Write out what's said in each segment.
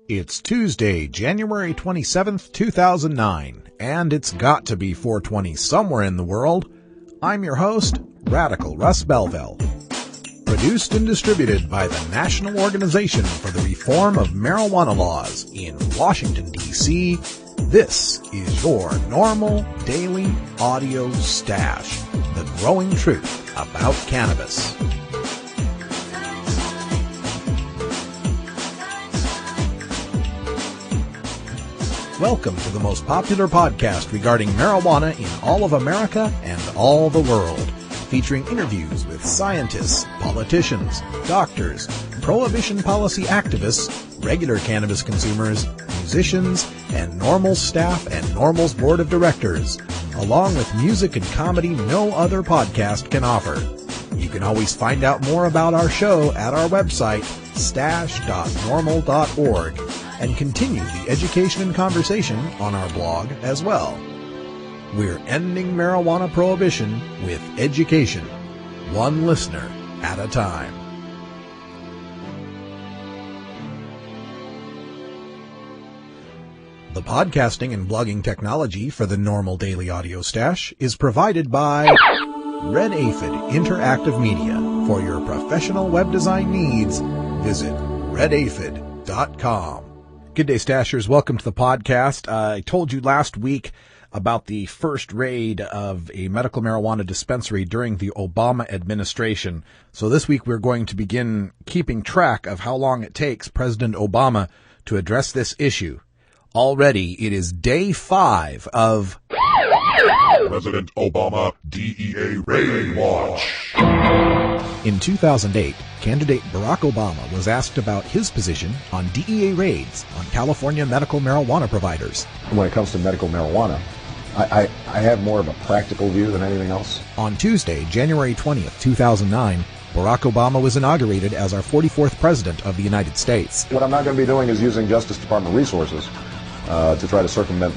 It's Tuesday, January 27th, 2009, and it's got to be 420 somewhere in the world. I'm your host, Radical Russ Belville. Produced and distributed by the National Organization for the Reform of Marijuana Laws in Washington, D.C., this is your NORML Daily Audio Stash, the growing truth about cannabis. Welcome to the most popular podcast regarding marijuana in all of America and all the world, featuring interviews with scientists, politicians, doctors, prohibition policy activists, regular cannabis consumers, musicians, and NORML staff and NORML's board of directors, along with music and comedy no other podcast can offer. You can always find out more about our show at our website, stash.normal.org, and continue the education and conversation on our blog as well. We're ending marijuana prohibition with education, one listener at a time. The podcasting and blogging technology for the NORML Daily Audio Stash is provided by Red Aphid Interactive Media. For your professional web design needs, visit redaphid.com. Good day, Stashers. Welcome to the podcast. I told you last week about the first raid of a medical marijuana dispensary during the Obama administration. So this week we're going to begin keeping track of how long it takes President Obama to address this issue. Already, it is day 5 of President Obama DEA Raid Watch. In 2008, candidate Barack Obama was asked about his position on DEA raids on California medical marijuana providers. When it comes to medical marijuana, I have more of a practical view than anything else. On Tuesday, January 20th, 2009, Barack Obama was inaugurated as our 44th president of the United States. What I'm not going to be doing is using Justice Department resources to try to circumvent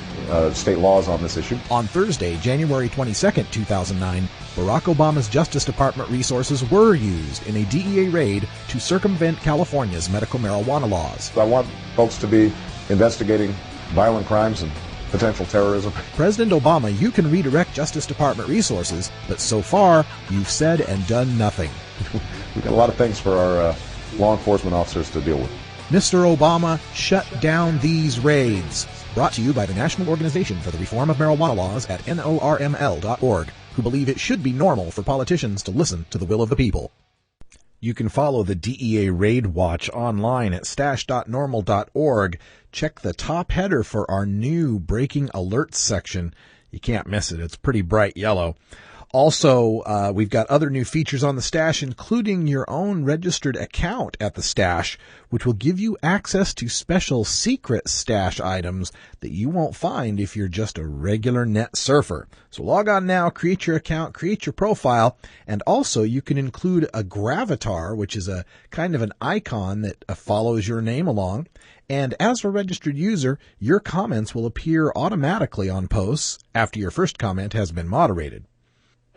state laws on this issue. On Thursday, January 22nd, 2009, Barack Obama's Justice Department resources were used in a DEA raid to circumvent California's medical marijuana laws. I want folks to be investigating violent crimes and potential terrorism. President Obama, you can redirect Justice Department resources, but so far, you've said and done nothing. We've got a lot of things for our law enforcement officers to deal with. Mr. Obama, shut down these raids. Brought to you by the National Organization for the Reform of Marijuana Laws at NORML.org, who believe it should be normal for politicians to listen to the will of the people. You can follow the DEA Raid Watch online at stash.normal.org. Check the top header for our new Breaking Alerts section. You can't miss it. It's pretty bright yellow. Also, we've got other new features on the Stash, including your own registered account at the Stash, which will give you access to special secret Stash items that you won't find if you're just a regular net surfer. So log on now, create your account, create your profile, and also you can include a gravatar, which is a kind of an icon that follows your name along. And as a registered user, your comments will appear automatically on posts after your first comment has been moderated.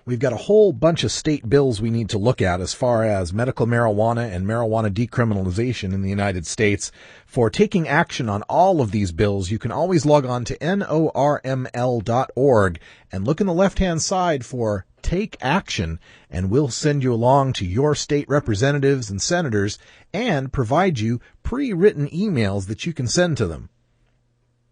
We've got a whole bunch of state bills we need to look at as far as medical marijuana and marijuana decriminalization in the United States. For taking action on all of these bills, you can always log on to NORML.org and look in the left-hand side for Take Action, and we'll send you along to your state representatives and senators and provide you pre-written emails that you can send to them.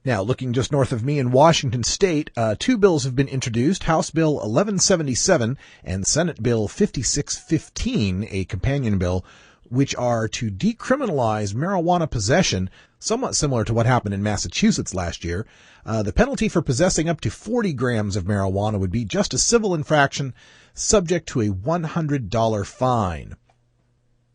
Now, looking just north of me in Washington State, 2 bills have been introduced, House Bill 1177 and Senate Bill 5615, a companion bill, which are to decriminalize marijuana possession, somewhat similar to what happened in Massachusetts last year. The penalty for possessing up to 40 grams of marijuana would be just a civil infraction, subject to a $100 fine.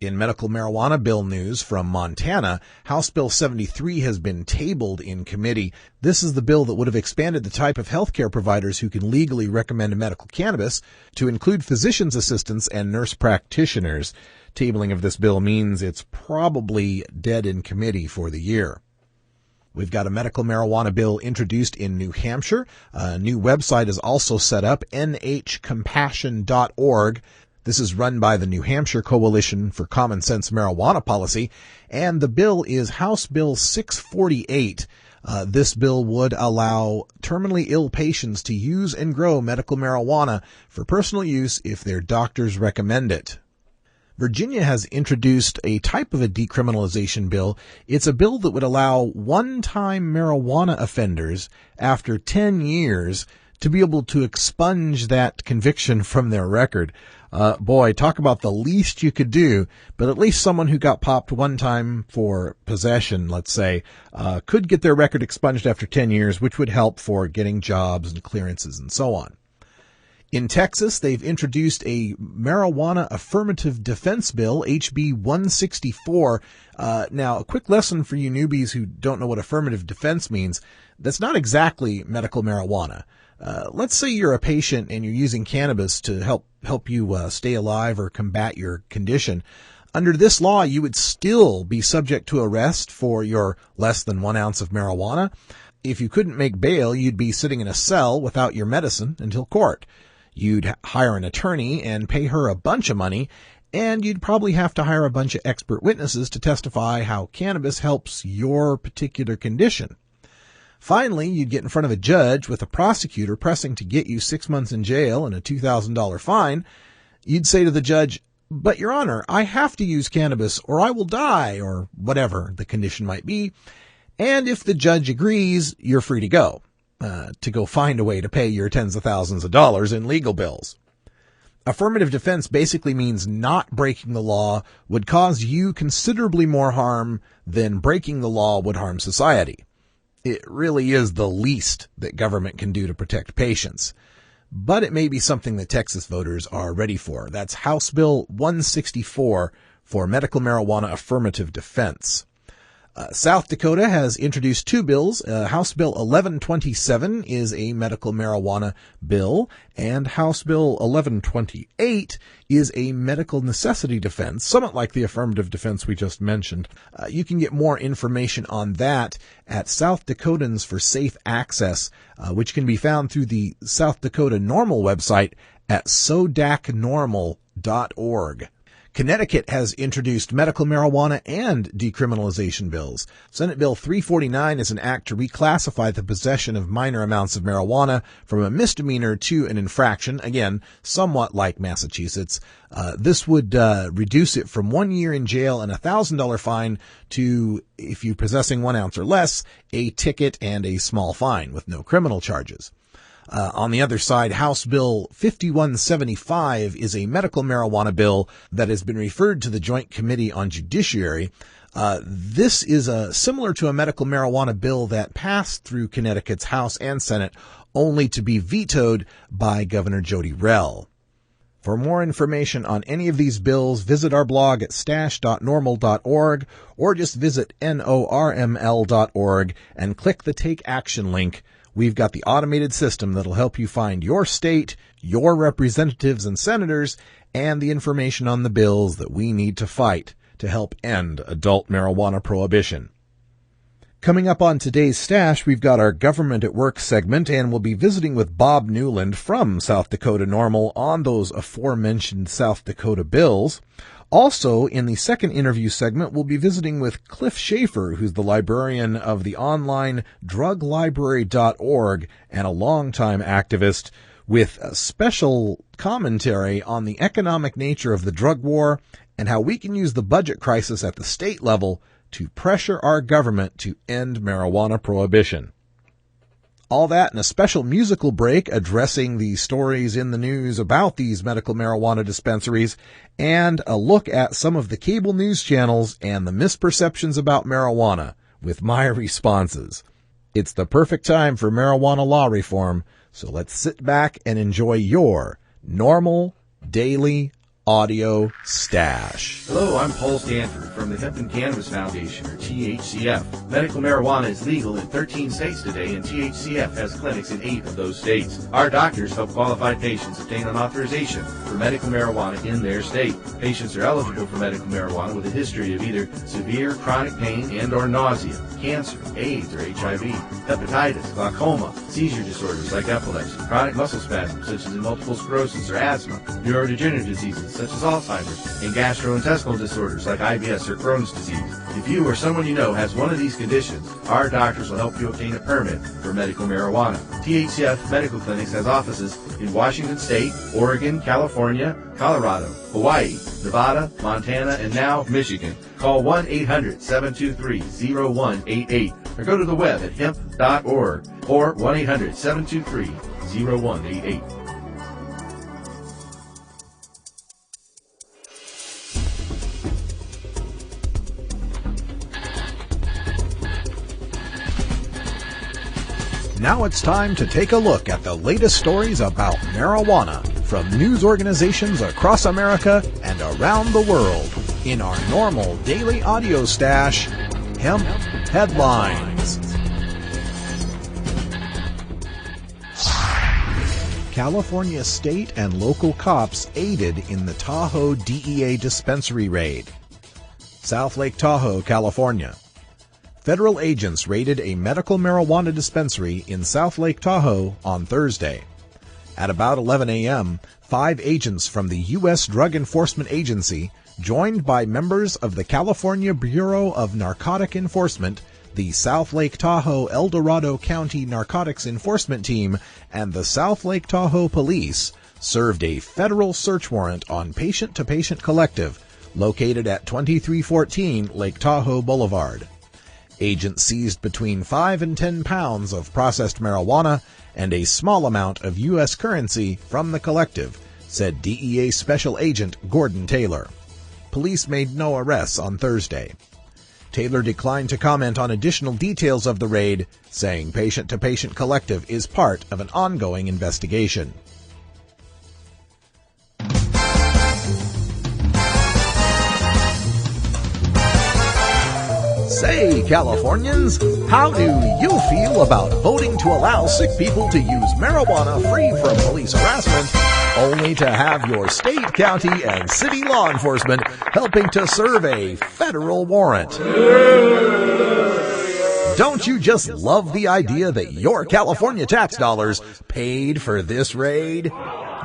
In medical marijuana bill news from Montana, House Bill 73 has been tabled in committee. This is the bill that would have expanded the type of healthcare providers who can legally recommend medical cannabis to include physician's assistants and nurse practitioners. Tabling of this bill means it's probably dead in committee for the year. We've got a medical marijuana bill introduced in New Hampshire. A new website is also set up, nhcompassion.org. This is run by the New Hampshire Coalition for Common Sense Marijuana Policy, and the bill is House Bill 648. This bill would allow terminally ill patients to use and grow medical marijuana for personal use if their doctors recommend it. Virginia has introduced a type of a decriminalization bill. It's a bill that would allow one-time marijuana offenders after 10 years to be able to expunge that conviction from their record. Boy, talk about the least you could do, but at least someone who got popped one time for possession, let's say, could get their record expunged after 10 years, which would help for getting jobs and clearances and so on. In Texas, they've introduced a marijuana affirmative defense bill, HB 164. Now, a quick lesson for you newbies who don't know what affirmative defense means. That's not exactly medical marijuana. Let's say you're a patient and you're using cannabis to help you stay alive or combat your condition. Under this law, you would still be subject to arrest for your less than 1 ounce of marijuana. If you couldn't make bail, you'd be sitting in a cell without your medicine until court. You'd hire an attorney and pay her a bunch of money, and you'd probably have to hire a bunch of expert witnesses to testify how cannabis helps your particular condition. Finally, you'd get in front of a judge with a prosecutor pressing to get you 6 months in jail and a $2,000 fine. You'd say to the judge, "But, Your Honor, I have to use cannabis or I will die," or whatever the condition might be. And if the judge agrees, you're free to go find a way to pay your tens of thousands of dollars in legal bills. Affirmative defense basically means not breaking the law would cause you considerably more harm than breaking the law would harm society. It really is the least that government can do to protect patients. But it may be something that Texas voters are ready for. That's House Bill 164 for medical marijuana affirmative defense. South Dakota has introduced two bills. House Bill 1127 is a medical marijuana bill, and House Bill 1128 is a medical necessity defense, somewhat like the affirmative defense we just mentioned. You can get more information on that at South Dakotans for Safe Access, which can be found through the South Dakota NORML website at sodacnormal.org. Connecticut has introduced medical marijuana and decriminalization bills. Senate Bill 349 is an act to reclassify the possession of minor amounts of marijuana from a misdemeanor to an infraction, again, somewhat like Massachusetts. This would reduce it from 1 year in jail and a $1,000 fine to, if you're possessing 1 ounce or less, a ticket and a small fine with no criminal charges. On the other side, House Bill 5175 is a medical marijuana bill that has been referred to the Joint Committee on Judiciary. This is similar to a medical marijuana bill that passed through Connecticut's House and Senate, only to be vetoed by Governor Jody Rell. For more information on any of these bills, visit our blog at stash.normal.org or just visit NORML.org and click the Take Action link. We've got the automated system that'll help you find your state, your representatives and senators, and the information on the bills that we need to fight to help end adult marijuana prohibition. Coming up on today's Stash, we've got our Government at Work segment, and we'll be visiting with Bob Newland from South Dakota NORML on those aforementioned South Dakota bills. Also, in the second interview segment, we'll be visiting with Cliff Schaefer, who's the librarian of the online druglibrary.org and a longtime activist, with a special commentary on the economic nature of the drug war and how we can use the budget crisis at the state level to pressure our government to end marijuana prohibition. All that and a special musical break addressing the stories in the news about these medical marijuana dispensaries, and a look at some of the cable news channels and the misperceptions about marijuana with my responses. It's the perfect time for marijuana law reform, so let's sit back and enjoy your normal daily audio stash. Hello, I'm Paul Stanford from the Hemp and Cannabis Foundation, or THCF. Medical marijuana is legal in 13 states today, and THCF has clinics in 8 of those states. Our doctors help qualified patients obtain an authorization for medical marijuana in their state. Patients are eligible for medical marijuana with a history of either severe chronic pain and or nausea, cancer, AIDS or HIV, hepatitis, glaucoma, seizure disorders like epilepsy, chronic muscle spasms such as multiple sclerosis or asthma, neurodegenerative diseases diseases such as Alzheimer's and gastrointestinal disorders like IBS or Crohn's disease. If you or someone you know has one of these conditions, our doctors will help you obtain a permit for medical marijuana. THCF Medical Clinics has offices in Washington State, Oregon, California, Colorado, Hawaii, Nevada, Montana, and now Michigan. Call 1-800-723-0188 or go to the web at hemp.org or 1-800-723-0188. Now it's time to take a look at the latest stories about marijuana from news organizations across America and around the world in our normal daily audio stash, Hemp Headlines. California state and local cops aided in the Tahoe DEA dispensary raid. South Lake Tahoe, California. Federal agents raided a medical marijuana dispensary in South Lake Tahoe on Thursday. At about 11 a.m., 5 agents from the U.S. Drug Enforcement Agency, joined by members of the California Bureau of Narcotic Enforcement, the South Lake Tahoe El Dorado County Narcotics Enforcement Team, and the South Lake Tahoe Police, served a federal search warrant on Patient to Patient Collective, located at 2314 Lake Tahoe Boulevard. Agents seized between 5 and 10 pounds of processed marijuana and a small amount of U.S. currency from the collective, said DEA Special Agent Gordon Taylor. Police made no arrests on Thursday. Taylor declined to comment on additional details of the raid, saying Patient to Patient Collective is part of an ongoing investigation. Say, Californians, how do you feel about voting to allow sick people to use marijuana free from police harassment, only to have your state, county, and city law enforcement helping to serve a federal warrant? Don't you just love the idea that your California tax dollars paid for this raid?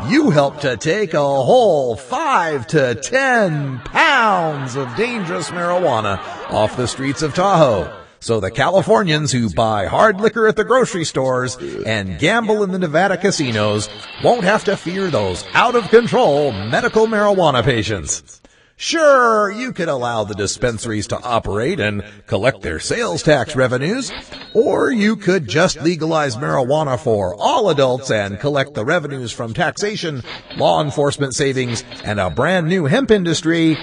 You helped to take a whole 5 to 10 pounds of dangerous marijuana off the streets of Tahoe, so the Californians who buy hard liquor at the grocery stores and gamble in the Nevada casinos won't have to fear those out-of-control medical marijuana patients. Sure, you could allow the dispensaries to operate and collect their sales tax revenues, or you could just legalize marijuana for all adults and collect the revenues from taxation, law enforcement savings, and a brand new hemp industry,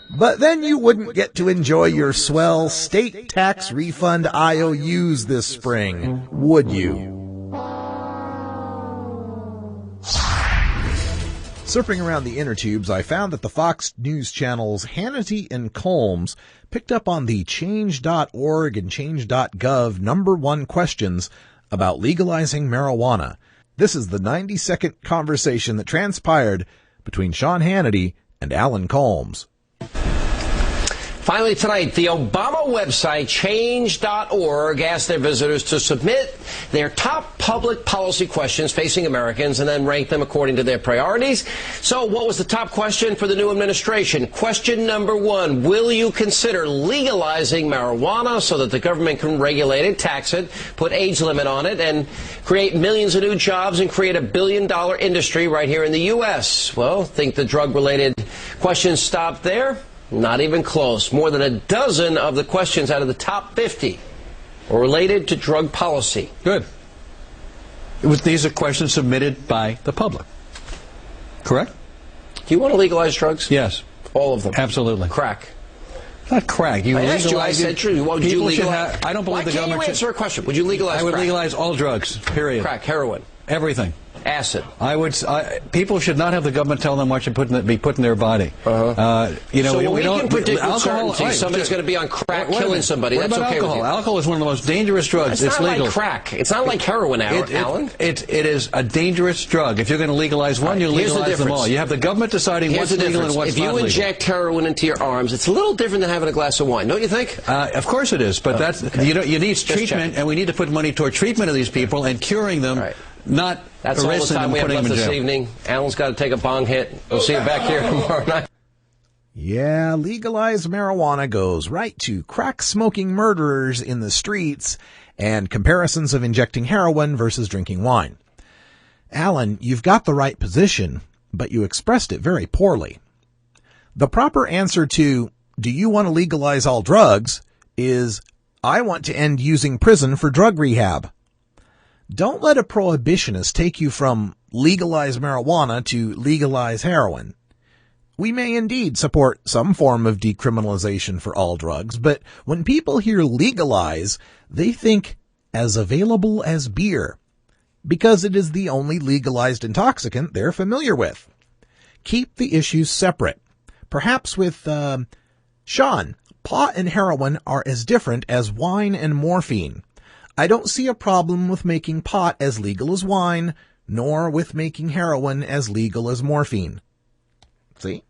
but then you wouldn't get to enjoy your swell state tax refund IOUs this spring, would you? Surfing around the inner tubes, I found that the Fox News channels Hannity and Colmes picked up on the Change.org and Change.gov #1 questions about legalizing marijuana. This is the 90-second conversation that transpired between Sean Hannity and Alan Colmes. Finally tonight, the Obama website, Change.org, asked their visitors to submit their top public policy questions facing Americans and then rank them according to their priorities. So what was the top question for the new administration? Question number 1, will you consider legalizing marijuana so that the government can regulate it, tax it, put age limit on it, and create millions of new jobs and create $1 billion industry right here in the U.S.? Well, think the drug-related questions stopped there? Not even close. More than a dozen of the questions out of the top 50 were related to drug policy. Good. These are questions submitted by the public. Correct? Do you want to legalize drugs? Yes. All of them? Absolutely. Crack? Not crack. You I asked you, I said true. Would you legalize? I don't believe the government. Why can't you answer a question? Would you legalize I would crack? legalize all drugs, period. Crack, heroin, everything. acid. People should not have the government tell them what should be put in their body. So we can predict with certainty somebody's going to be on crack killing somebody. What That's about okay alcohol? with you. Alcohol is one of the most dangerous drugs. It's not legal. like crack. It's not like heroin, Alan. It is a dangerous drug. If you're going to legalize one, you legalize them all. You have the government deciding what's legal and what's not legal. If you inject heroin into your arms, it's a little different than having a glass of wine, don't you think? Of course it is, but you need treatment, and we need to put money toward treatment of these people and curing them. Right. not That's all the arresting time them we and have putting left them in this jail. evening. Alan's got to take a bong hit. We'll see you back here tomorrow night. Yeah, legalized marijuana goes right to crack smoking murderers in the streets and comparisons of injecting heroin versus drinking wine. Alan, you've got the right position, but you expressed it very poorly. The proper answer to, do you want to legalize all drugs, is, I want to end using prison for drug rehab. Don't let a prohibitionist take you from legalize marijuana to legalize heroin. We may indeed support some form of decriminalization for all drugs, but when people hear legalize, they think as available as beer, because it is the only legalized intoxicant they're familiar with. Keep the issues separate. Perhaps with, Sean, pot and heroin are as different as wine and morphine. I don't see a problem with making pot as legal as wine, nor with making heroin as legal as morphine. See?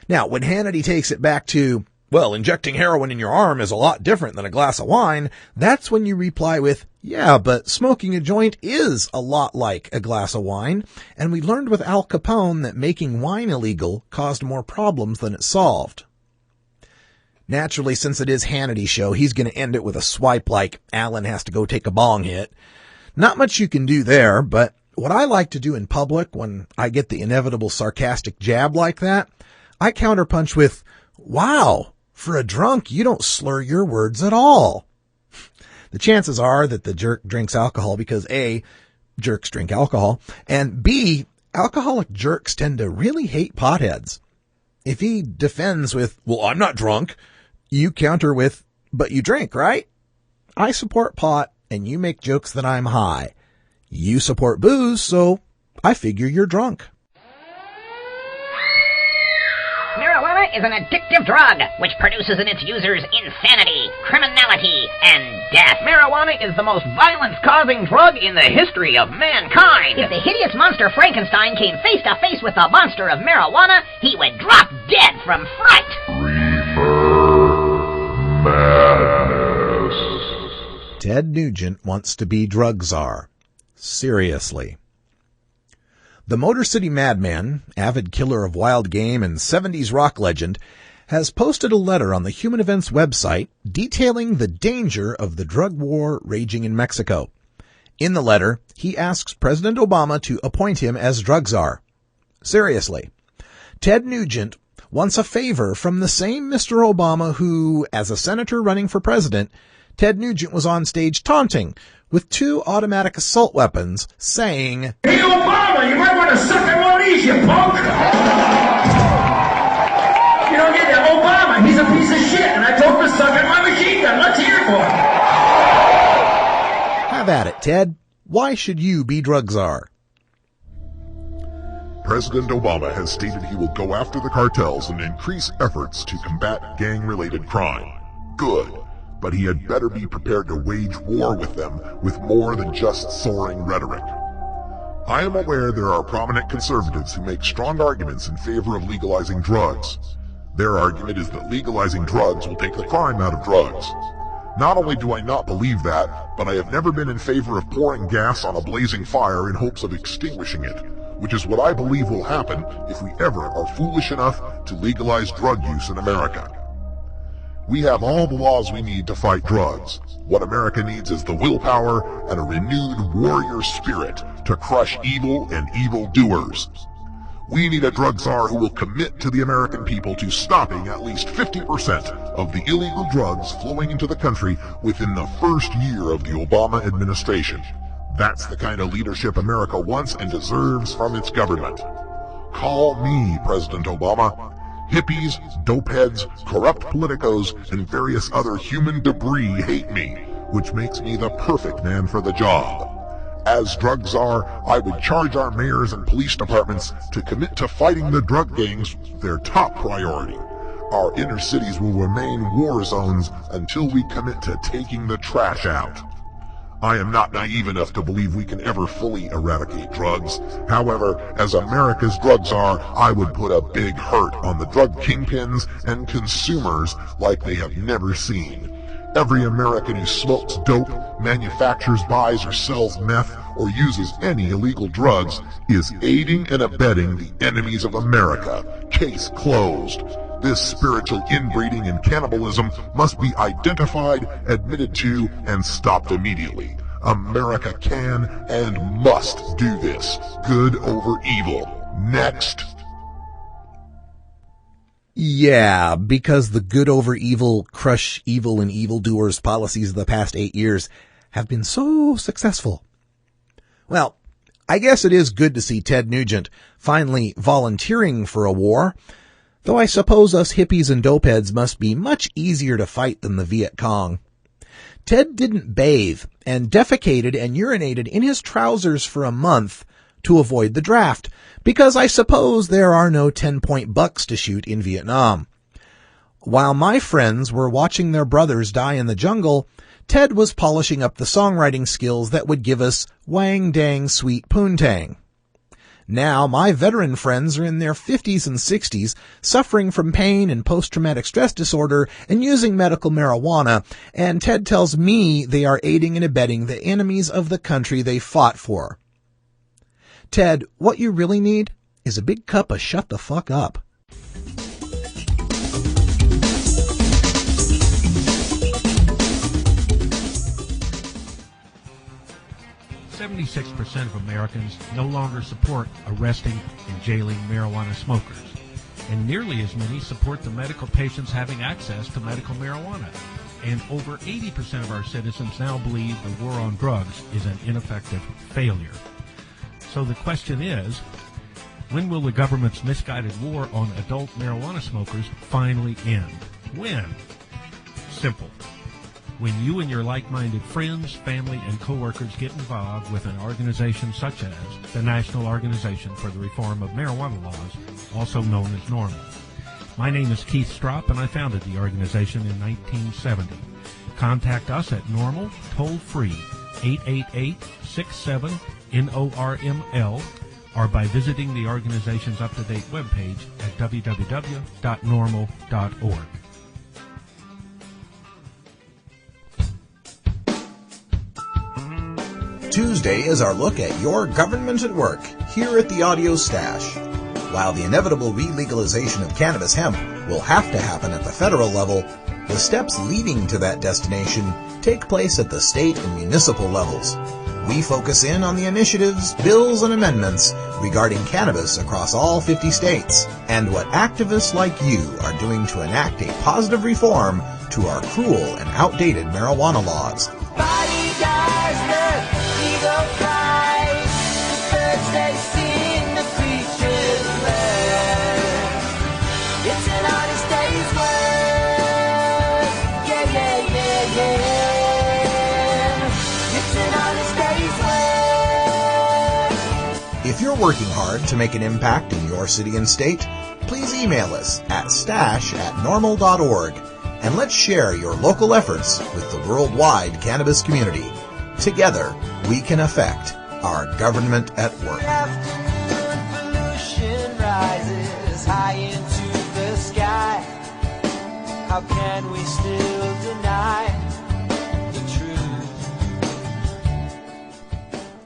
Now, when Hannity takes it back to, well, injecting heroin in your arm is a lot different than a glass of wine, that's when you reply with, yeah, but smoking a joint is a lot like a glass of wine, and we learned with Al Capone that making wine illegal caused more problems than it solved. Naturally, since it is Hannity's show, he's going to end it with a swipe like Alan has to go take a bong hit. Not much you can do there, but what I like to do in public when I get the inevitable sarcastic jab like that, I counterpunch with, wow, for a drunk, you don't slur your words at all. The chances are that the jerk drinks alcohol because A, jerks drink alcohol, and B, alcoholic jerks tend to really hate potheads. If he defends with, well, I'm not drunk, you counter with, but you drink, right? I support pot, and you make jokes that I'm high. You support booze, so I figure you're drunk. Marijuana is an addictive drug which produces in its users insanity, criminality, and death. Marijuana is the most violence-causing drug in the history of mankind. If the hideous monster Frankenstein came face to face with the monster of marijuana, he would drop dead from fright. Reefer Madness. Ted Nugent wants to be drug czar. Seriously. The Motor City Madman, avid killer of wild game and 70s rock legend, has posted a letter on the Human Events website detailing the danger of the drug war raging in Mexico. In the letter, he asks President Obama to appoint him as drug czar. Seriously. Ted Nugent wants a favor from the same Mr. Obama who, as a senator running for president, Ted Nugent was on stage taunting with 2 automatic assault weapons, saying, Hey, Obama, you might want to suck on one of these, you punk! You don't get that. Obama, he's a piece of shit, and I told him to suck on my machine gun. Let's hear for him. Have at it, Ted. Why should you be drug czar? President Obama has stated he will go after the cartels and increase efforts to combat gang-related crime. Good. But he had better be prepared to wage war with them with more than just soaring rhetoric. I am aware there are prominent conservatives who make strong arguments in favor of legalizing drugs. Their argument is that legalizing drugs will take the crime out of drugs. Not only do I not believe that, but I have never been in favor of pouring gas on a blazing fire in hopes of extinguishing it, which is what I believe will happen if we ever are foolish enough to legalize drug use in America. We have all the laws we need to fight drugs. What America needs is the willpower and a renewed warrior spirit to crush evil and evildoers. We need a drug czar who will commit to the American people to stopping at least 50% of the illegal drugs flowing into the country within the first year of the Obama administration. That's the kind of leadership America wants and deserves from its government. Call me President Obama. Hippies, dopeheads, corrupt politicos, and various other human debris hate me, which makes me the perfect man for the job. As drug czar, I would charge our mayors and police departments to commit to fighting the drug gangs their top priority. Our inner cities will remain war zones until we commit to taking the trash out. I am not naive enough to believe we can ever fully eradicate drugs. However, as America's drug czar, I would put a big hurt on the drug kingpins and consumers like they have never seen. Every American who smokes dope, manufactures, buys, or sells meth or uses any illegal drugs is aiding and abetting the enemies of America. Case closed. This spiritual inbreeding and cannibalism must be identified, admitted to, and stopped immediately. America can and must do this. Good over evil. Next. Yeah, because the good over evil, crush evil and evildoers policies of the past 8 years have been so successful. Well, I guess it is good to see Ted Nugent finally volunteering for a war, though I suppose us hippies and dopeheads must be much easier to fight than the Viet Cong. Ted didn't bathe and defecated and urinated in his trousers for a month to avoid the draft, because I suppose there are no 10-point bucks to shoot in Vietnam. While my friends were watching their brothers die in the jungle, Ted was polishing up the songwriting skills that would give us Wang Dang Sweet Poontang. Now my veteran friends are in their 50s and 60s, suffering from pain and post-traumatic stress disorder and using medical marijuana, and Ted tells me they are aiding and abetting the enemies of the country they fought for. Ted, what you really need is a big cup of shut the fuck up. "76% of Americans no longer support arresting and jailing marijuana smokers, and nearly as many support the medical patients having access to medical marijuana. And over 80% of our citizens now believe the war on drugs is an ineffective failure. So the question is, when will the government's misguided war on adult marijuana smokers finally end? When? Simple. When you and your like-minded friends, family, and coworkers get involved with an organization such as the National Organization for the Reform of Marijuana Laws, also known as NORML. My name is Keith Stropp, and I founded the organization in 1970. Contact us at NORML, toll-free, 888-67-NORML, or by visiting the organization's up-to-date webpage at www.norml.org. Tuesday is our look at your government at work here at the Audio Stash. While the inevitable re-legalization of cannabis hemp will have to happen at the federal level, the steps leading to that destination take place at the state and municipal levels. We focus in on the initiatives, bills, and amendments regarding cannabis across all 50 states, and what activists like you are doing to enact a positive reform to our cruel and outdated marijuana laws. If you're working hard to make an impact in your city and state, please email us at stash@norml.org and let's share your local efforts with the worldwide cannabis community. Together, we can affect our government at work. Pollution rises high into the sky. How can we still deny the truth?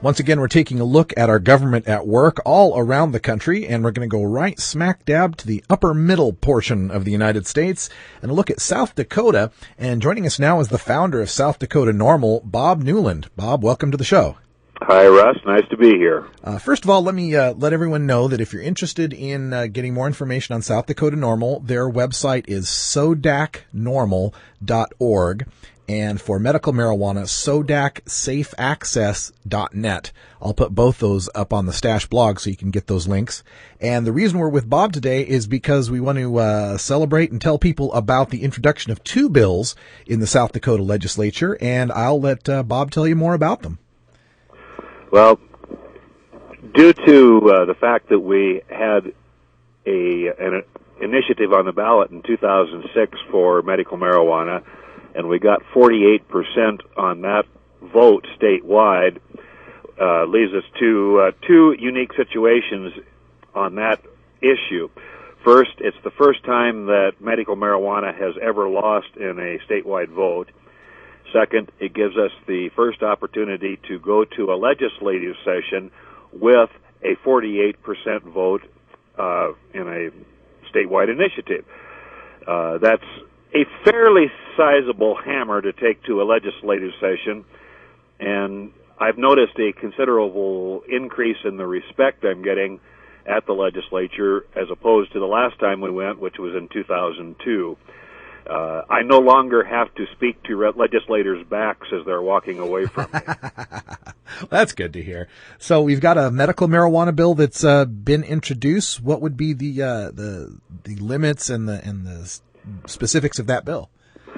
Once again, we're taking a look at our government at work all around the country, and we're going to go right smack dab to the upper middle portion of the United States and look at South Dakota. And joining us now is the founder of South Dakota NORML, Bob Newland. Bob, welcome to the show. Hi, Russ. Nice to be here. First of all, let me let everyone know that if you're interested in getting more information on South Dakota NORML, their website is sodacnormal.org. And for medical marijuana, sodacsafeaccess.net. I'll put both those up on the Stash blog so you can get those links. And the reason we're with Bob today is because we want to celebrate and tell people about the introduction of 2 bills in the South Dakota legislature, and I'll let Bob tell you more about them. Well, due to the fact that we had an initiative on the ballot in 2006 for medical marijuana, and we got 48% on that vote statewide, leads us to 2 unique situations on that issue. First, it's the first time that medical marijuana has ever lost in a statewide vote. Second, it gives us the first opportunity to go to a legislative session with a 48% vote in a statewide initiative. That's a fairly sizable hammer to take to a legislative session, and I've noticed a considerable increase in the respect I'm getting at the legislature as opposed to the last time we went, which was in 2002. I no longer have to speak to legislators' backs as they're walking away from me. That's good to hear. So we've got a medical marijuana bill that's been introduced. What would be the limits and the specifics of that bill?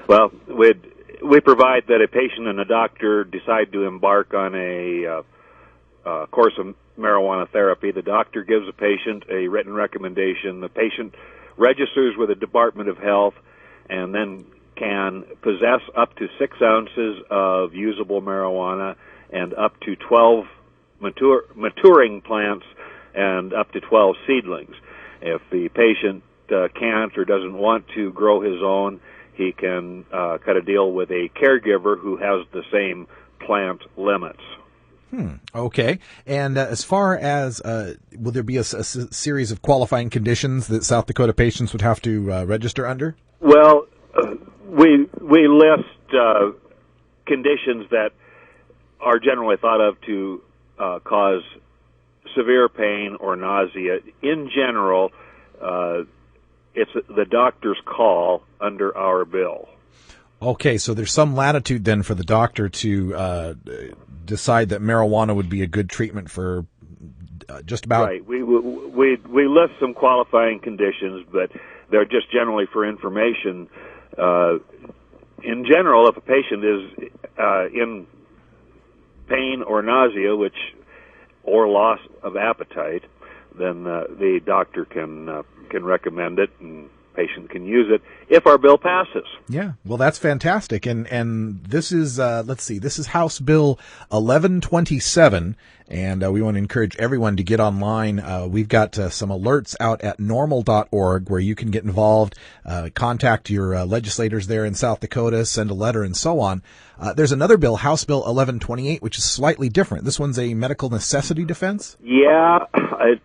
Well, we provide that a patient and a doctor decide to embark on a course of marijuana therapy. The doctor gives the patient a written recommendation. The patient registers with the Department of Health and then can possess up to 6 ounces of usable marijuana and up to 12 maturing plants and up to 12 seedlings. If the patient can't or doesn't want to grow his own, he can cut a deal with a caregiver who has the same plant limits. Okay. And as far as, will there be a series of qualifying conditions that South Dakota patients would have to register under? Well, we list conditions that are generally thought of to cause severe pain or nausea. In general, it's the doctor's call under our bill. Okay, so there's some latitude then for the doctor to decide that marijuana would be a good treatment for just about... Right. We list some qualifying conditions, but they're just generally for information. In general, if a patient is in pain or nausea, or loss of appetite, then the doctor can recommend it, and patient can use it if our bill passes. Yeah, well, that's fantastic. And this is, this is House Bill 1127, and we want to encourage everyone to get online. We've got some alerts out at NORML.org where you can get involved, contact your legislators there in South Dakota, send a letter, and so on. There's another bill, House Bill 1128, which is slightly different. This one's a medical necessity defense? Yeah,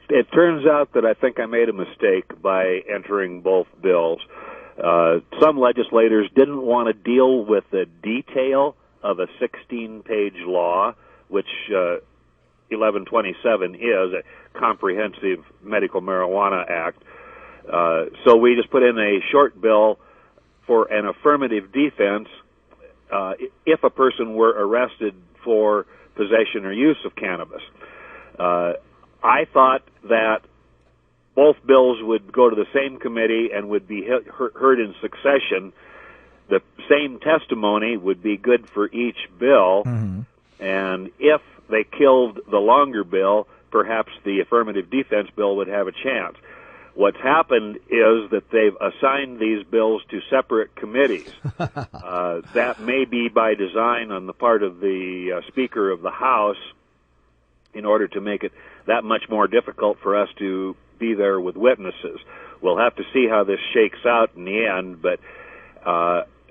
it turns out that I think I made a mistake by entering both bills. Some legislators didn't want to deal with the detail of a 16-page law, which 1127 is, a comprehensive medical marijuana act. So we just put in a short bill for an affirmative defense if a person were arrested for possession or use of cannabis. I thought that both bills would go to the same committee and would be heard in succession. The same testimony would be good for each bill, and if they killed the longer bill, perhaps the affirmative defense bill would have a chance. What's happened is that they've assigned these bills to separate committees. That may be by design on the part of the Speaker of the House in order to make it that much more difficult for us to be there with witnesses. We'll have to see how this shakes out in the end, but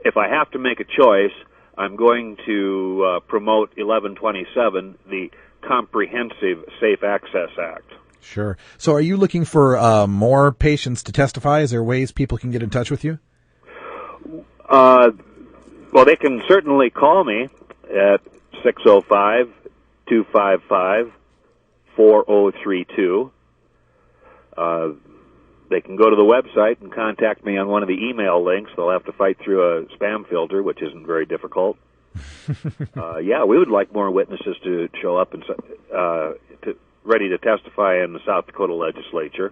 if I have to make a choice, I'm going to promote 1127, the Comprehensive Safe Access Act. Sure. So are you looking for more patients to testify? Is there ways people can get in touch with you? Well, they can certainly call me at 605-255-4032. They can go to the website and contact me on one of the email links. They'll have to fight through a spam filter, which isn't very difficult. Yeah, we would like more witnesses to show up and ready to testify in the South Dakota legislature.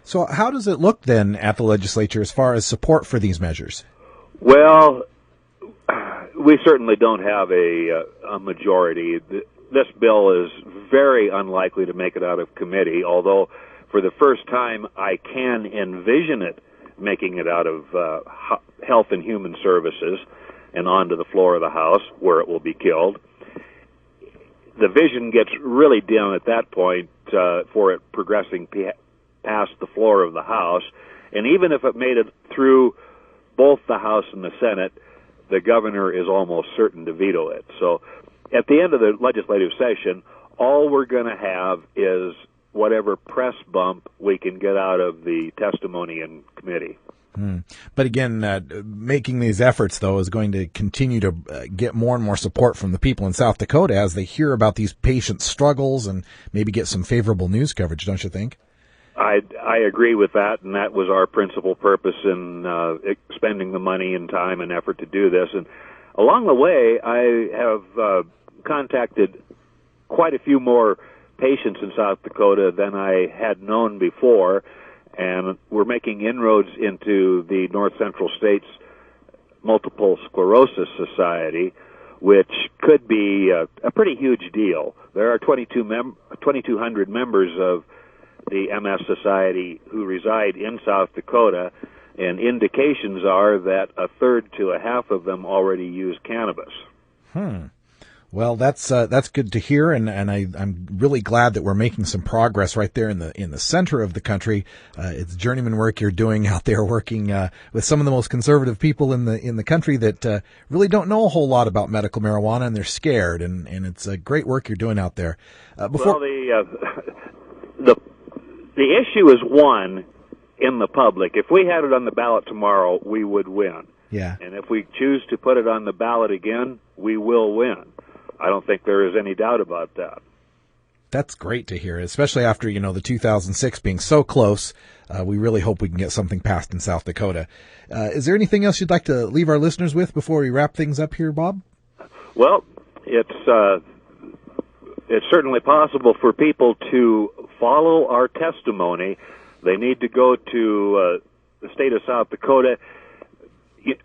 So how does it look then at the legislature as far as support for these measures? Well, we certainly don't have a majority. This bill is very unlikely to make it out of committee, although for the first time I can envision it making it out of Health and Human Services and onto the floor of the House, where it will be killed. The vision gets really dim at that point for it progressing past the floor of the House. And even if it made it through both the House and the Senate, the governor is almost certain to veto it. So at the end of the legislative session, all we're going to have is whatever press bump we can get out of the testimony in committee. But again, making these efforts, though, is going to continue to get more and more support from the people in South Dakota as they hear about these patient struggles and maybe get some favorable news coverage, don't you think? I agree with that, and that was our principal purpose in expending the money and time and effort to do this. And along the way, I have contacted quite a few more patients in South Dakota than I had known before, and we're making inroads into the North Central States Multiple Sclerosis Society, which could be a pretty huge deal. There are 2,200 members of the MS Society who reside in South Dakota, and indications are that a third to a half of them already use cannabis. Well, that's good to hear, and I'm really glad that we're making some progress right there in the center of the country. It's journeyman work you're doing out there, working with some of the most conservative people in the country that really don't know a whole lot about medical marijuana, and they're scared. And it's great work you're doing out there. Well, the issue is won in the public. If we had it on the ballot tomorrow, we would win. Yeah. And if we choose to put it on the ballot again, we will win. I don't think there is any doubt about that. That's great to hear, especially after, the 2006 being so close. We really hope we can get something passed in South Dakota. Is there anything else you'd like to leave our listeners with before we wrap things up here, Bob? Well, it's certainly possible for people to follow our testimony. They need to go to the state of South Dakota. You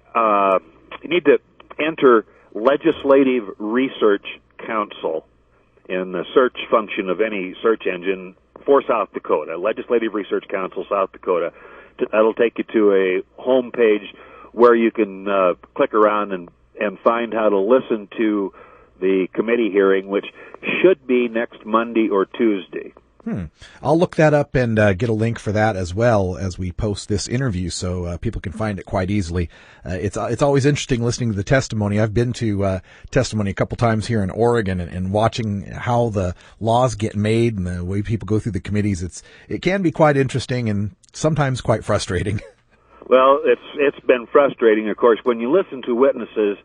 need to enter Legislative Research Council in the search function of any search engine for South Dakota. Legislative Research Council, South Dakota. That'll take you to a home page where you can click around and find how to listen to the committee hearing, which should be next Monday or Tuesday. I'll look that up and get a link for that as well as we post this interview, so people can find it quite easily. It's always interesting listening to the testimony. I've been to testimony a couple times here in Oregon and watching how the laws get made and the way people go through the committees. It can be quite interesting and sometimes quite frustrating. Well, it's been frustrating, of course, when you listen to witnesses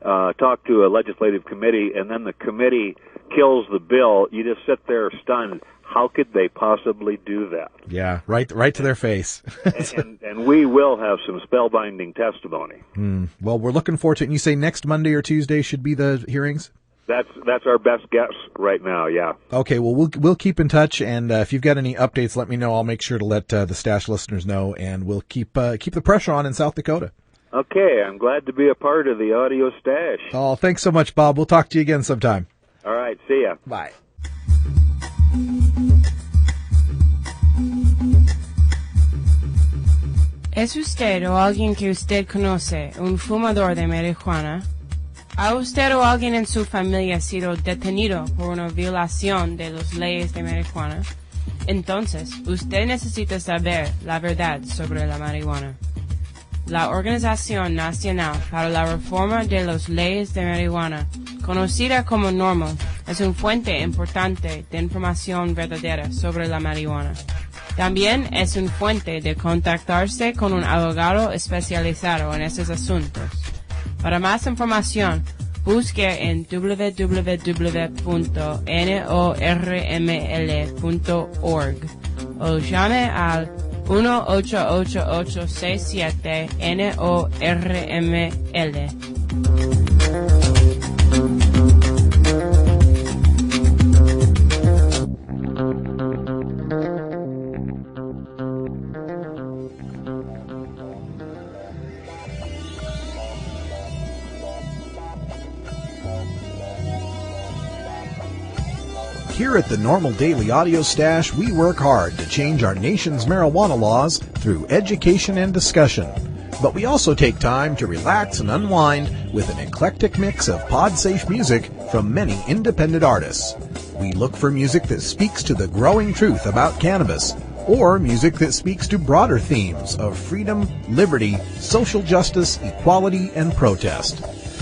talk to a legislative committee and then the committee kills the bill. You just sit there stunned. How could they possibly do that? Yeah, right to their face. and we will have some spellbinding testimony. Well, we're looking forward to it. And you say next Monday or Tuesday should be the hearings? That's our best guess right now, yeah. Okay, well, we'll keep in touch, and if you've got any updates, let me know. I'll make sure to let the Stash listeners know, and we'll keep the pressure on in South Dakota. Okay, I'm glad to be a part of the Audio Stash. Oh, thanks so much, Bob. We'll talk to you again sometime. All right, see ya. Bye. ¿Es usted o alguien que usted conoce un fumador de marihuana? ¿Ha usted o alguien en su familia sido detenido por una violación de las leyes de marihuana? Entonces, usted necesita saber la verdad sobre la marihuana. La Organización Nacional para la Reforma de las Leyes de Marihuana, conocida como NORML, es una fuente importante de información verdadera sobre la marihuana. También es una fuente de contactarse con un abogado especializado en esos asuntos. Para más información, busque en www.norml.org o llame al 1-888-67-NORML. Here at the NORML Daily Audio Stash, we work hard to change our nation's marijuana laws through education and discussion. But we also take time to relax and unwind with an eclectic mix of pod-safe music from many independent artists. We look for music that speaks to the growing truth about cannabis, or music that speaks to broader themes of freedom, liberty, social justice, equality, and protest.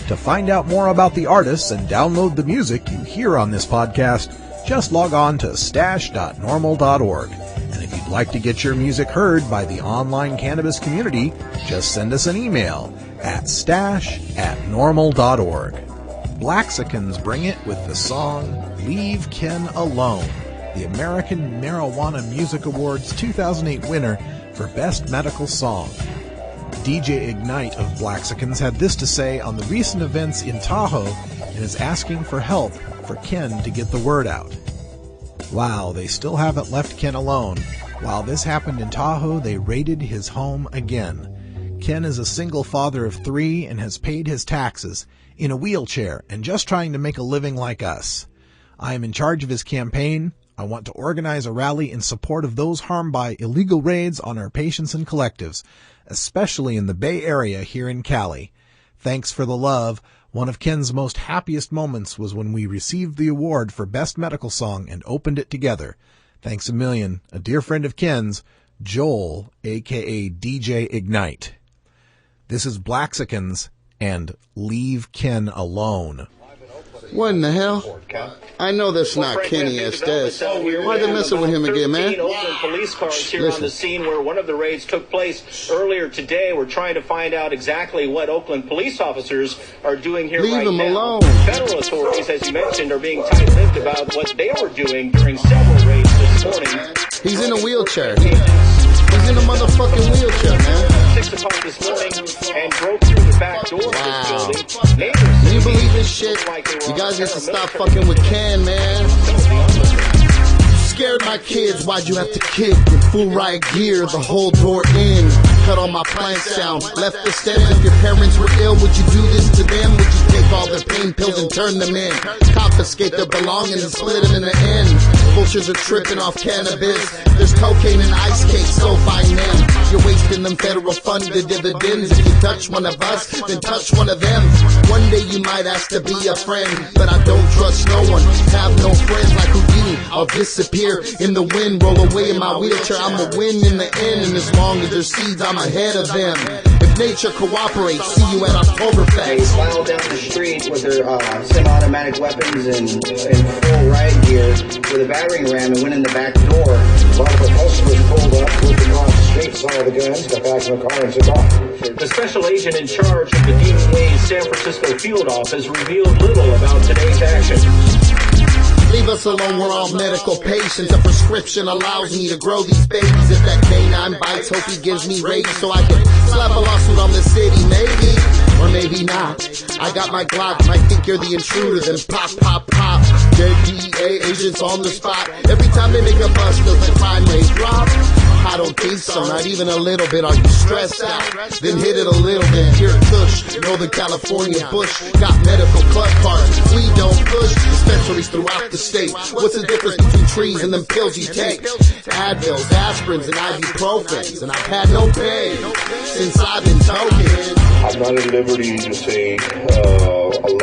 To find out more about the artists and download the music you hear on this podcast, just log on to stash.normal.org. And if you'd like to get your music heard by the online cannabis community, just send us an email at stash@normal.org. Blaxicans bring it with the song Leave Ken Alone, the American Marijuana Music Awards 2008 winner for Best Medical Song. DJ Ignite of Blaxicans had this to say on the recent events in Tahoe and is asking for help for Ken to get the word out. Wow, they still haven't left Ken alone. While this happened in Tahoe, they raided his home again. Ken is a single father of 3 and has paid his taxes, in a wheelchair, and just trying to make a living like us. I am in charge of his campaign. I want to organize a rally in support of those harmed by illegal raids on our patients and collectives, especially in the Bay Area here in Cali. Thanks for the love. One of Ken's most happiest moments was when we received the award for Best Medical Song and opened it together. Thanks a million. A dear friend of Ken's, Joel, a.k.a. DJ Ignite. This is Blaxicans and Leave Ken Alone. What in the hell? I know that's not Kenny Estes. Why they messing with him again, man? Oakland police cars here on the scene where one of the raids took place earlier today. We're trying to find out exactly what Oakland police officers are doing here right now. Leave him alone. Federal authorities, as you mentioned, are being tight-lipped about what they were doing during several raids this morning. He's in a wheelchair. He's in a motherfucking wheelchair, man. 6 o'clock this morning and broke through the back door of this building. Can you believe this shit? You guys need to stop fucking with Ken, man. Scared my kids, why'd you have to kick in full riot gear, the whole door in? Cut all my plants down, left the stems. If your parents were ill, would you do this to them? Would you take all their pain pills and turn them in? Confiscate their belongings and split them in the end. Vultures are tripping off cannabis. There's cocaine and ice cakes, so find them. You're wasting them federal funded dividends. If you touch one of us, then touch one of them. One day you might ask to be a friend, but I don't trust no one. Have no friends like Houdini. I'll disappear in the wind, roll away in my wheelchair. I'm a win in the end, and as long as there's seeds, I'm ahead of them. If nature cooperates, see you at Oktoberfest. They filed down the street with their semi-automatic weapons and full riot gear with a battering ram and went in the back door. One of the customers pulled up, looked across the street, saw the guns, got back in the car and took off. The special agent in charge of the DEA's San Francisco field office revealed little about today's action. Leave us alone, we're all medical patients. A prescription allows me to grow these babies. If that canine bites, hope he gives me rabies so I can slap a lawsuit on the city, maybe. Or maybe not. I got my Glock, might think you're the intruder, then pop, pop, pop. Dead DEA agents on the spot. Every time they make a bust, does the crime rate drop? I don't think so, not even a little bit. Are you stressed out? Then hit it a little bit. Here, Kush, Northern California Bush, got medical club cards. We don't push dispensaries throughout the state. What's the difference between trees and them pills you take? Advils, aspirins, and ibuprofens, and I've had no pain since I've been token. I'm not at liberty to say a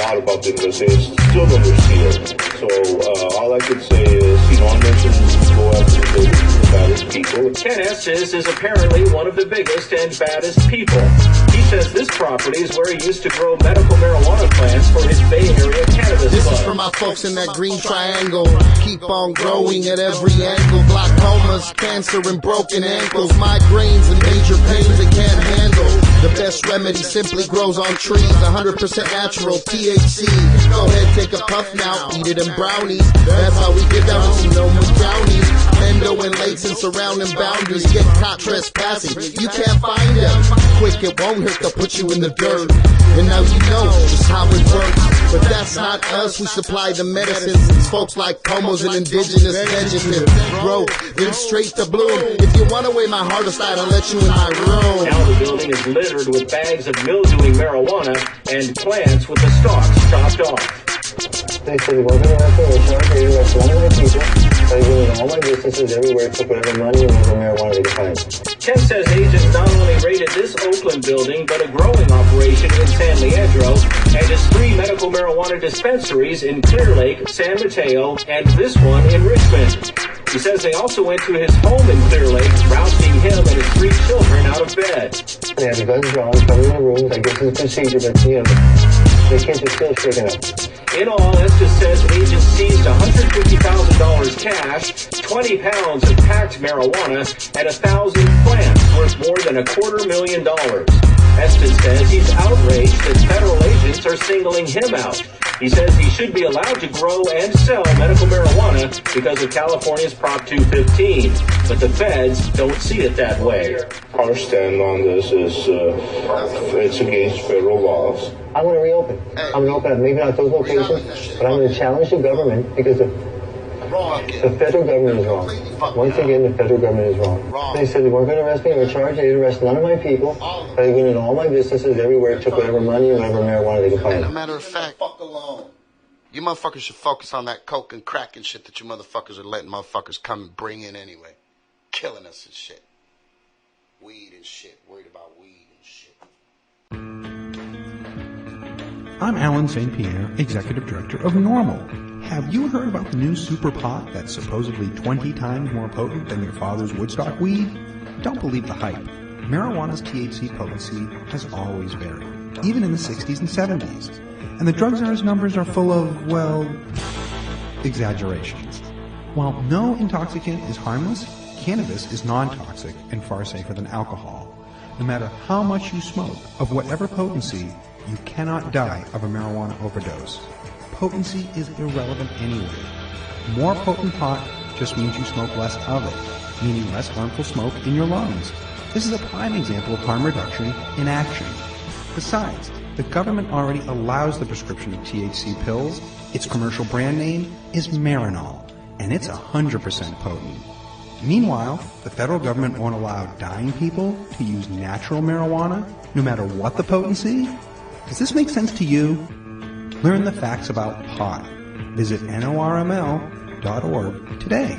lot about this because it's still under seal. So all I could say is, I mentioned go after the baddest people. Ken Estes is apparently one of the biggest and baddest people. He says this property is where he used to grow medical marijuana plants for his Bay Area cannabis This club. is for my folks in that green triangle. Keep on growing at every angle. Glaucomas, cancer, and broken ankles. Migraines and major pains they can't handle. The best remedy simply grows on trees. 100% natural THC. Go ahead, take a puff now. Eat it in brownies. That's how we get down to Sonoma County. Endo and lakes and surrounding boundaries. Get caught trespassing. You can't find them. Quick, it won't hurt to put you in the dirt. And now you know just how it works. But that's not us. We supply the medicines. Folks like Pomos and indigenous vegetables grow then straight to bloom. If you want to weigh my heart aside, I'll let you in my room. Now the building is littered with bags of mildewing marijuana and plants with the stalks chopped off. They said, we're going to have to return for you. That's 100 people. They were in all my businesses everywhere, took whatever money and whatever marijuana they could find. Ken says agents not only raided this Oakland building, but a growing operation in San Leandro and his 3 medical marijuana dispensaries in Clear Lake, San Mateo, and this one in Richmond. He says they also went to his home in Clear Lake, rousting him and his 3 children out of bed. They had the guns drawn, coming in the rooms. I guess it's a procedure, but, the kids are still shaken up. In all, Estes says agents seized $150,000 cash, 20 pounds of packed marijuana, and 1,000 plants worth more than $250,000. Estes says he's outraged that federal agents are singling him out. He says he should be allowed to grow and sell medical marijuana because of California's Prop 215, but the feds don't see it that way. Our stand on this is it's against federal laws. I'm going to reopen. I'm going to open up, maybe not those locations, but I'm going to challenge the government because the federal government is wrong. Once again, the federal government is wrong. They said they weren't going to arrest me or charge. They didn't arrest none of my people. They went into all my businesses everywhere, took whatever money and whatever marijuana they could find. As a matter of fact, fuck alone. You motherfuckers should focus on that coke and crack and shit that you motherfuckers are letting motherfuckers come and bring in anyway. Killing us and shit. Weed and shit. Worried about weed and shit. I'm Alan St. Pierre, Executive Director of NORML. Have you heard about the new super pot that's supposedly 20 times more potent than your father's Woodstock weed? Don't believe the hype. Marijuana's THC potency has always varied, even in the 60s and 70s. And the drug czar's numbers are full of, well, exaggerations. While no intoxicant is harmless, cannabis is non-toxic and far safer than alcohol. No matter how much you smoke, of whatever potency, you cannot die of a marijuana overdose. Potency is irrelevant anyway. More potent pot just means you smoke less of it, meaning less harmful smoke in your lungs. This is a prime example of harm reduction in action. Besides, the government already allows the prescription of THC pills. Its commercial brand name is Marinol, and it's 100% potent. Meanwhile, the federal government won't allow dying people to use natural marijuana, no matter what the potency. Does this make sense to you? Learn the facts about pot. Visit NORML.org today.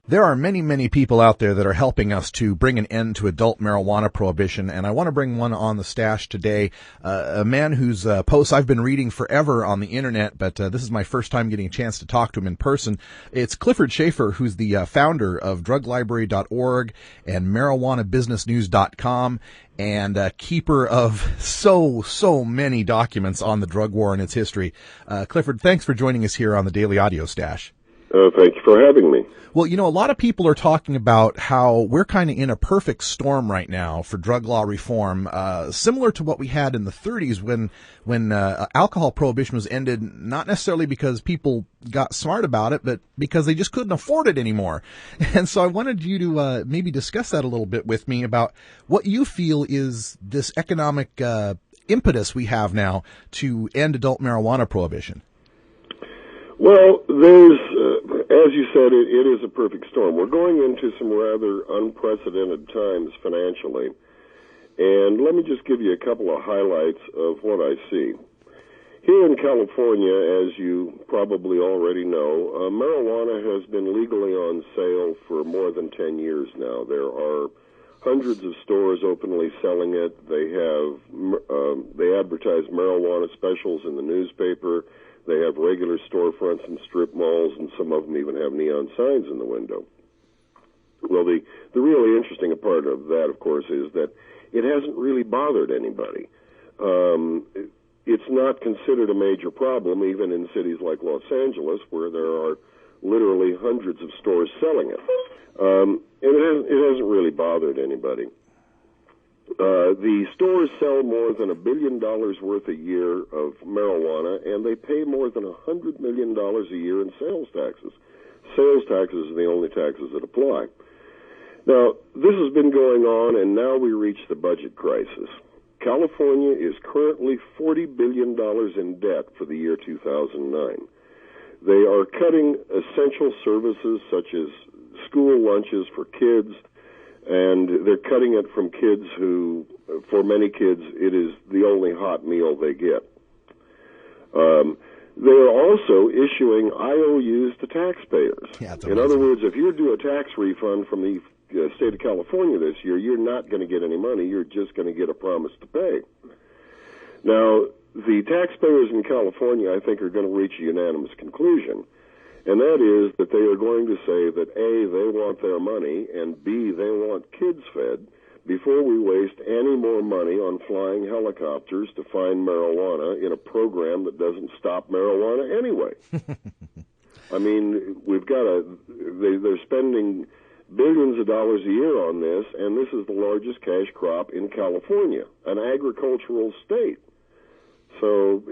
There are many, many people out there that are helping us to bring an end to adult marijuana prohibition, and I want to bring one on the stash today. A man whose posts I've been reading forever on the internet, but this is my first time getting a chance to talk to him in person. It's Clifford Schaefer, who's the founder of druglibrary.org and marijuanabusinessnews.com, and keeper of so many documents on the drug war and its history. Clifford, thanks for joining us here on the Daily Audio Stash. Thank you for having me. Well, you know, a lot of people are talking about how we're kind of in a perfect storm right now for drug law reform, similar to what we had in the 30s when alcohol prohibition was ended, not necessarily because people got smart about it, but because they just couldn't afford it anymore. And so I wanted you to maybe discuss that a little bit with me about what you feel is this economic impetus we have now to end adult marijuana prohibition. Well, there's, as you said, it is a perfect storm. We're going into some rather unprecedented times financially. And let me just give you a couple of highlights of what I see. Here in California, as you probably already know, marijuana has been legally on sale for more than 10 years now. There are hundreds of stores openly selling it. They advertise marijuana specials in the newspaper. They have regular storefronts and strip malls, and some of them even have neon signs in the window. Well, the really interesting part of that, of course, is that it hasn't really bothered anybody. It's not considered a major problem, even in cities like Los Angeles, where there are literally hundreds of stores selling it. And it hasn't really bothered anybody. The stores sell more than $1 billion worth a year of marijuana, and they pay more than $100 million a year in sales taxes. Sales taxes are the only taxes that apply. Now, this has been going on, and now we reach the budget crisis. California is currently $40 billion in debt for the year 2009. They are cutting essential services such as school lunches for kids, and they're cutting it from kids who, for many kids, it is the only hot meal they get. They're also issuing IOUs to taxpayers. In other words, if you do a tax refund from the state of California this year, you're not going to get any money. You're just going to get a promise to pay. Now, the taxpayers in California, I think, are going to reach a unanimous conclusion, and that is that they are going to say that A, they want their money, and B, they want kids fed, before we waste any more money on flying helicopters to find marijuana in a program that doesn't stop marijuana anyway. I mean, they're spending billions of dollars a year on this, and this is the largest cash crop in California, an agricultural state. So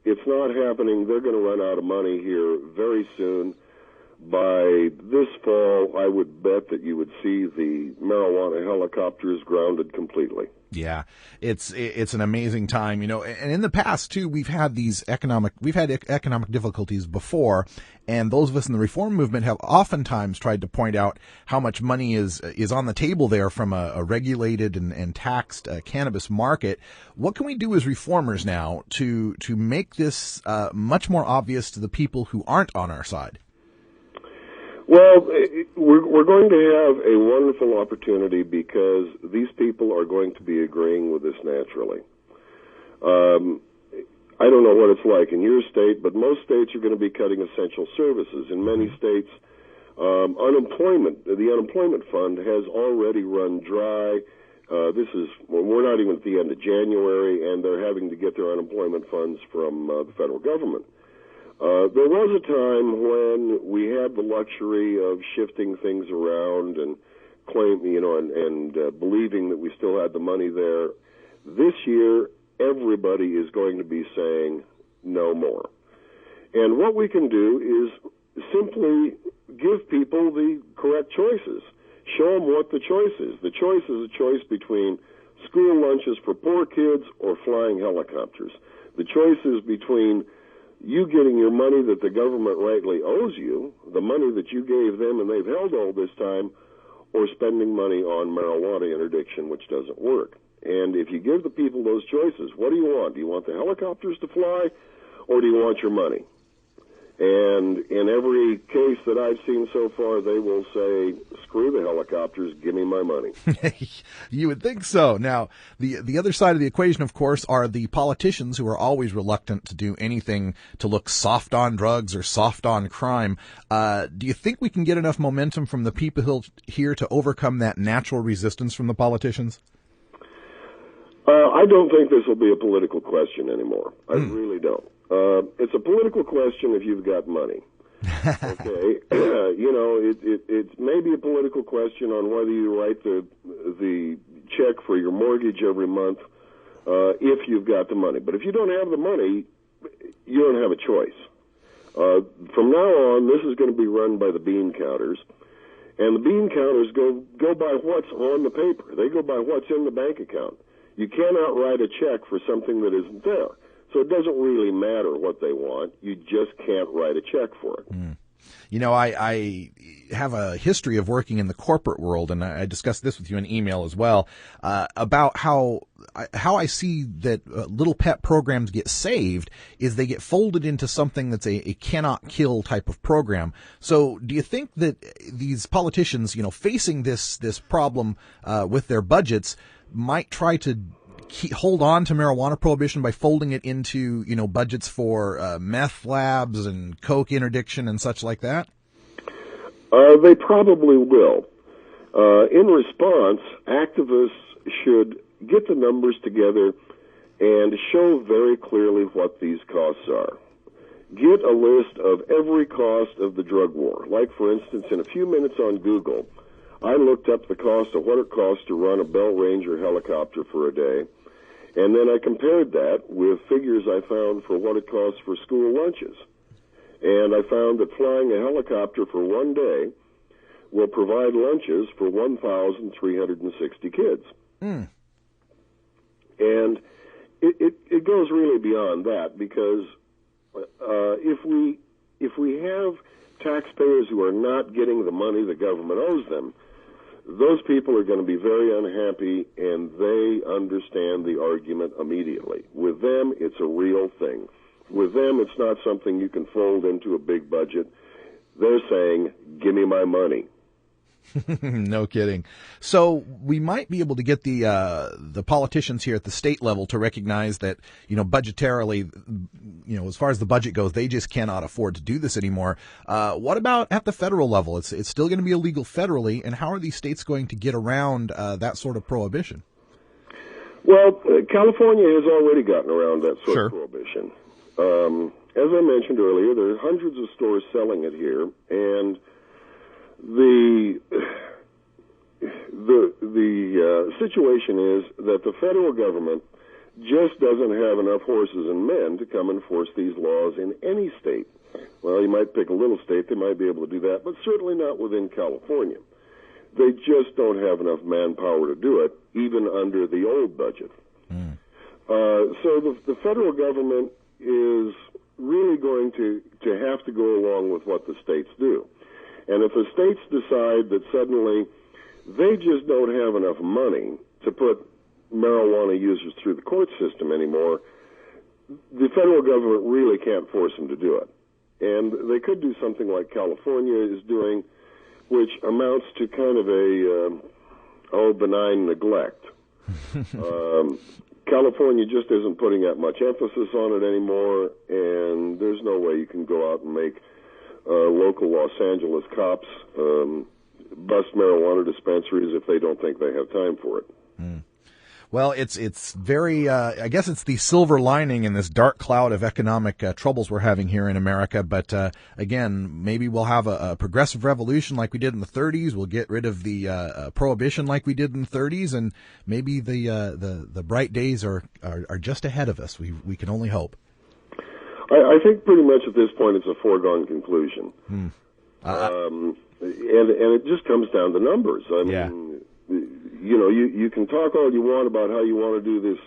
it's not happening. They're going to run out of money here very soon. By this fall, I would bet that you would see the marijuana helicopters grounded completely. Yeah, it's an amazing time, and in the past too, we've had economic difficulties before, and those of us in the reform movement have oftentimes tried to point out how much money is on the table there from a regulated and taxed cannabis market. What can we do as reformers now to make this much more obvious to the people who aren't on our side? Well, we're going to have a wonderful opportunity because these people are going to be agreeing with this naturally. I don't know what it's like in your state, but most states are going to be cutting essential services. In many states, the unemployment fund has already run dry. We're not even at the end of January, and they're having to get their unemployment funds from the federal government. There was a time when we had the luxury of shifting things around and believing that we still had the money there. This year, everybody is going to be saying no more. And what we can do is simply give people the correct choices. Show them what the choice is. The choice is a choice between school lunches for poor kids or flying helicopters. The choice is between you getting your money that the government rightly owes you, the money that you gave them and they've held all this time, or spending money on marijuana interdiction, which doesn't work. And if you give the people those choices, what do you want? Do you want the helicopters to fly, or do you want your money? And in every case that I've seen so far, they will say, screw the helicopters, give me my money. You would think so. Now, the other side of the equation, of course, are the politicians who are always reluctant to do anything to look soft on drugs or soft on crime. Do you think we can get enough momentum from the people here to overcome that natural resistance from the politicians? I don't think this will be a political question anymore. I really don't. It's a political question if you've got money. Okay, it's maybe a political question on whether you write the check for your mortgage every month if you've got the money. But if you don't have the money, you don't have a choice. From now on, this is going to be run by the bean counters, and the bean counters go by what's on the paper. They go by what's in the bank account. You cannot write a check for something that isn't there. So it doesn't really matter what they want. You just can't write a check for it. I have a history of working in the corporate world, and I discussed this with you in email as well, about how I see that little pet programs get saved is they get folded into something that's a cannot kill type of program. So do you think that these politicians, facing this problem with their budgets, might try to hold on to marijuana prohibition by folding it into, budgets for meth labs and coke interdiction and such like that? They probably will. In response, activists should get the numbers together and show very clearly what these costs are. Get a list of every cost of the drug war. Like, for instance, in a few minutes on Google, I looked up the cost of what it costs to run a Bell Ranger helicopter for a day, and then I compared that with figures I found for what it costs for school lunches. And I found that flying a helicopter for one day will provide lunches for 1,360 kids. And it goes really beyond that, because if we have taxpayers who are not getting the money the government owes them, those people are going to be very unhappy, and they understand the argument immediately. With them, it's a real thing. With them, it's not something you can fold into a big budget. They're saying, give me my money. No kidding. So we might be able to get the politicians here at the state level to recognize that, budgetarily, as far as the budget goes, they just cannot afford to do this anymore. What about at the federal level? It's still going to be illegal federally, and how are these states going to get around that sort of prohibition? Well, California has already gotten around that sort of prohibition. As I mentioned earlier, there are hundreds of stores selling it here, and the situation is that the federal government just doesn't have enough horses and men to come enforce these laws in any state. Well, you might pick a little state, they might be able to do that, but certainly not within California. They just don't have enough manpower to do it, even under the old budget. So the federal government is really going to have to go along with what the states do. And if the states decide that suddenly they just don't have enough money to put marijuana users through the court system anymore, the federal government really can't force them to do it. And they could do something like California is doing, which amounts to kind of a benign neglect. California just isn't putting that much emphasis on it anymore, and there's no way you can go out and make local Los Angeles cops bust marijuana dispensaries if they don't think they have time for it. Well, it's very, I guess it's the silver lining in this dark cloud of economic troubles we're having here in America. But again, maybe we'll have a progressive revolution like we did in the 30s. We'll get rid of the prohibition like we did in the 30s, and maybe the bright days are just ahead of us. We can only hope. I think pretty much at this point it's a foregone conclusion. And it just comes down to numbers. I mean, you can talk all you want about how you want to do this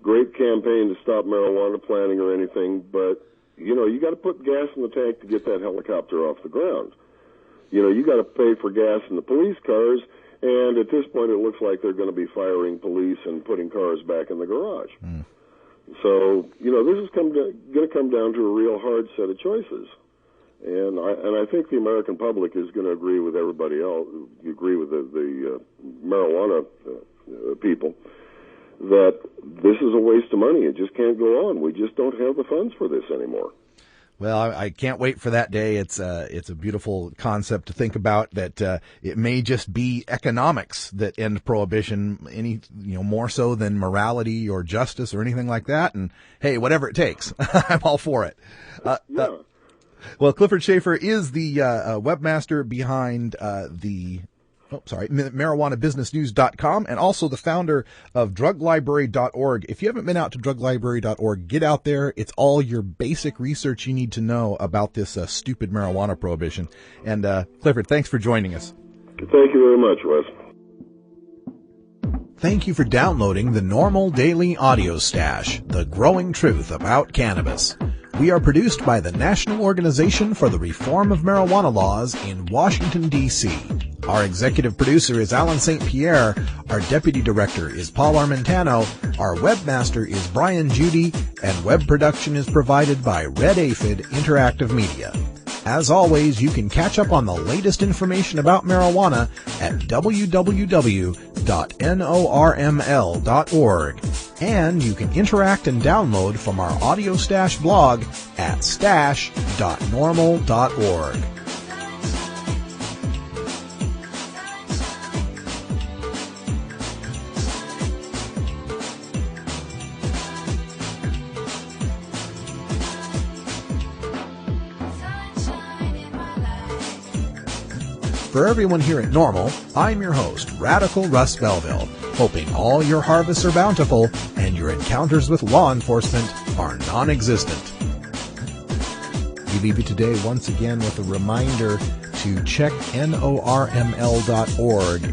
great campaign to stop marijuana planting or anything, but, you got to put gas in the tank to get that helicopter off the ground. You got to pay for gas in the police cars, and at this point it looks like they're going to be firing police and putting cars back in the garage. So, this is going to come down to a real hard set of choices. And I think the American public is going to agree with everybody else, agree with the marijuana people, that this is a waste of money. It just can't go on. We just don't have the funds for this anymore. Well, I can't wait for that day. It's a beautiful concept to think about, that it may just be economics that end prohibition, more so than morality or justice or anything like that. And hey, whatever it takes, I'm all for it. Well, Clifford Schaefer is the webmaster behind marijuanabusinessnews.com, and also the founder of druglibrary.org. If you haven't been out to druglibrary.org, get out there. It's all your basic research you need to know about this stupid marijuana prohibition. And Clifford, thanks for joining us. Thank you very much, Wes. Thank you for downloading the NORML Daily Audio Stash, the growing truth about cannabis. We are produced by the National Organization for the Reform of Marijuana Laws in Washington, D.C. Our executive producer is Alan St. Pierre. Our deputy director is Paul Armentano. Our webmaster is Brian Judy. And web production is provided by Red Aphid Interactive Media. As always, you can catch up on the latest information about marijuana at www.norml.org. And you can interact and download from our Audio Stash blog at stash.norml.org. For everyone here at NORML, I'm your host, Radical Russ Belville, hoping all your harvests are bountiful and your encounters with law enforcement are non-existent. We leave you today once again with a reminder to check NORML.org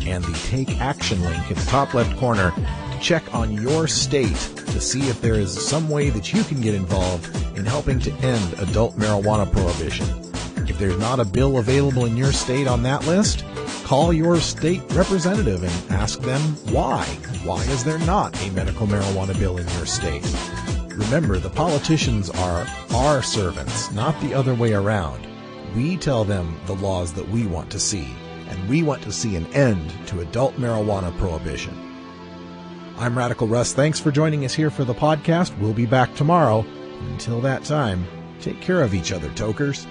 and the Take Action link in the top left corner to check on your state to see if there is some way that you can get involved in helping to end adult marijuana prohibition. If there's not a bill available in your state on that list, call your state representative and ask them why. Why is there not a medical marijuana bill in your state? Remember, the politicians are our servants, not the other way around. We tell them the laws that we want to see, and we want to see an end to adult marijuana prohibition. I'm Radical Russ. Thanks for joining us here for the podcast. We'll be back tomorrow. Until that time, take care of each other, tokers.